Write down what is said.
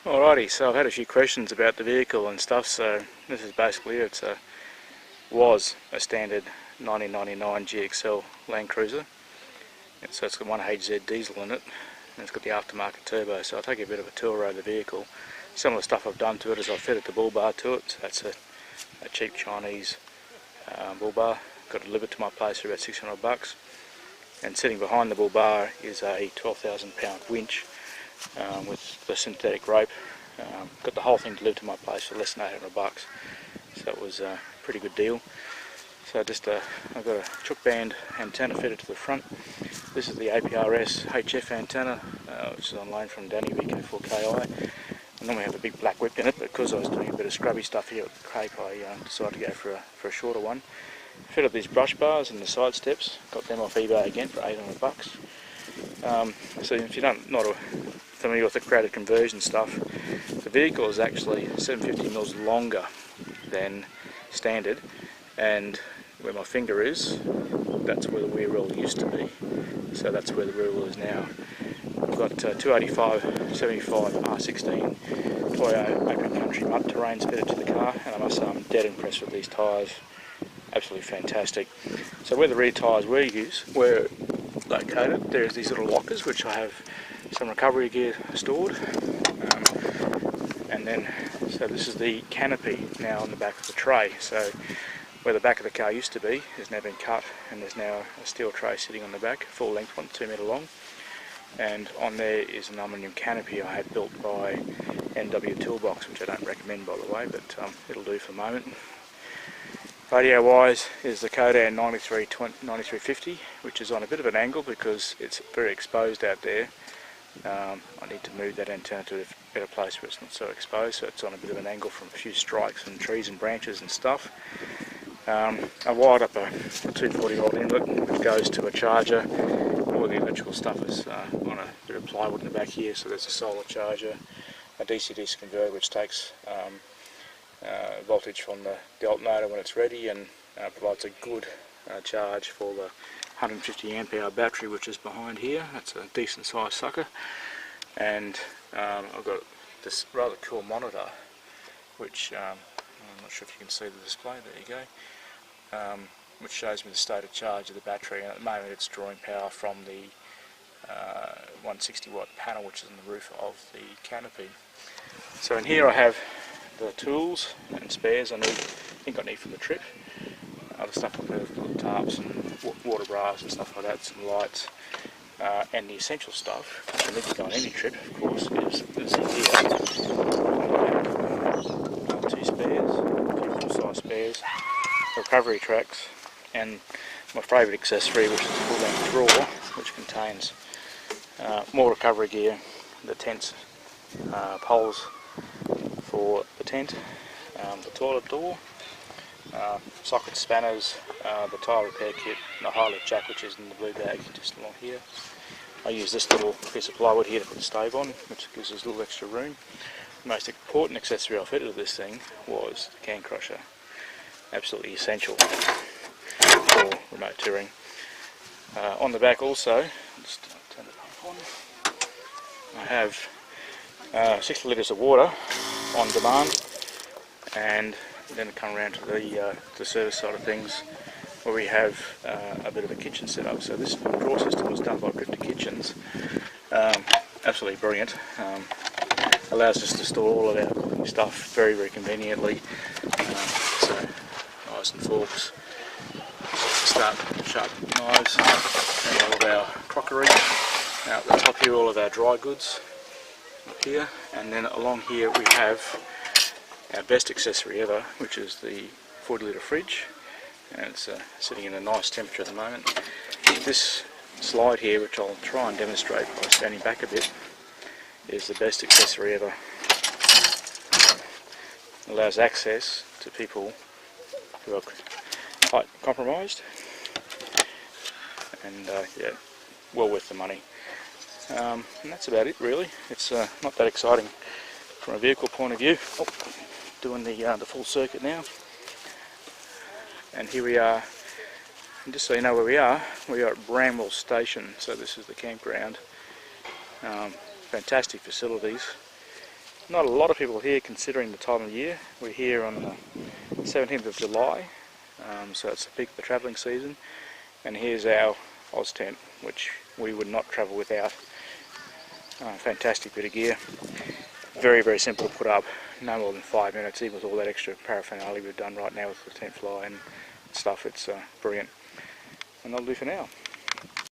Alrighty, so I've had a few questions about the vehicle and stuff, so this is basically it. Was a standard 1999 GXL Land Cruiser, and so it's got 1HZ diesel in it, and it's got the aftermarket turbo, so I'll take you a bit of a tour around the vehicle. Some of the stuff I've done to it is I've fitted the bull bar to it, so that's a cheap Chinese bull bar. Got it delivered to my place for about $600, and sitting behind the bull bar is a 12,000 pound winch with the synthetic rope. Got the whole thing delivered to my place for less than $800, so it was a pretty good deal. So I've got a chook band antenna fitted to the front. This is the APRS HF antenna, which is on loan from Danny VK4KI. I normally have a big black whip in it, but because I was doing a bit of scrubby stuff here at the Cape, I decided to go for a shorter one. Fitted these brush bars and the side steps. Got them off eBay again for $800. So if you're not familiar with the creative conversion stuff, the vehicle is actually 750 mils longer than standard, and where my finger is, that's where the rear wheel used to be, so that's where the rear wheel is now. I've got 285/75 R16 Toyo Open Country mud terrains fitted to the car, and I must say I'm dead impressed with these tyres. Absolutely fantastic. So where the rear tyres were located, there's these little lockers which I have some recovery gear stored, and then so this is the canopy now on the back of the tray. So where the back of the car used to be has now been cut, and there's now a steel tray sitting on the back, full length one, 2 metre long, and on there is an aluminium canopy I had built by NW Toolbox, which I don't recommend by the way, but it'll do for the moment. Radio wise is the Codan 9350, which is on a bit of an angle because it's very exposed out there. I need to move that antenna to a better place where it's not so exposed, so it's on a bit of an angle from a few strikes and trees and branches and stuff. I wired up a 240 volt inlet which goes to a charger. All the electrical stuff is on a bit of plywood in the back here, so there's a solar charger, a DC-DC converter which takes voltage from the alternator when it's ready, and provides a good charge for the 150 amp hour battery which is behind here. That's a decent sized sucker, and I've got this rather cool monitor which I'm not sure if you can see the display, there you go, which shows me the state of charge of the battery, and at the moment it's drawing power from the 160 watt panel which is on the roof of the canopy. So in here I have the tools and spares I think I need for the trip. Other stuff like little tarps and water bras and stuff like that, some lights, and the essential stuff which I need to go on any trip, of course, is here. Two spares, two full-size spares, recovery tracks, and my favourite accessory, which is a full-length drawer, which contains more recovery gear, the tent's poles for the tent, the toilet door, socket spanners, the tyre repair kit, and the high lift jack which is in the blue bag just along here. I use this little piece of plywood here to put the stave on, which gives us a little extra room. The most important accessory I fitted to this thing was the can crusher. Absolutely essential for remote touring. On the back also, just turn the pump on, I have 60 litres of water on demand, and then come around to the service side of things, where we have a bit of a kitchen set up. So this drawer system was done by Drifter Kitchens. Absolutely brilliant. Allows us to store all of our cooking stuff very, very conveniently. So knives and forks, sharp knives, and all of our crockery. Now at the top here, all of our dry goods up here, and then along here we have our best accessory ever, which is the 40 litre fridge, and it's sitting in a nice temperature at the moment. This slide here, which I'll try and demonstrate by standing back a bit, is the best accessory ever. Allows access to people who are height compromised, and yeah, well worth the money. And that's about it really. It's not that exciting from a vehicle point of view. Oh, doing the full circuit now, and here we are. And just so you know where we are at Bramwell Station. So this is the campground. Fantastic facilities. not a lot of people here considering the time of year. We're here on the 17th of July, so it's the peak of the travelling season, and here's our Oz tent, which we would not travel without. Fantastic bit of gear, very simple to put up, no more than 5 minutes, even with all that extra paraphernalia we've done right now with the tent fly and stuff. It's brilliant, and that'll do for now.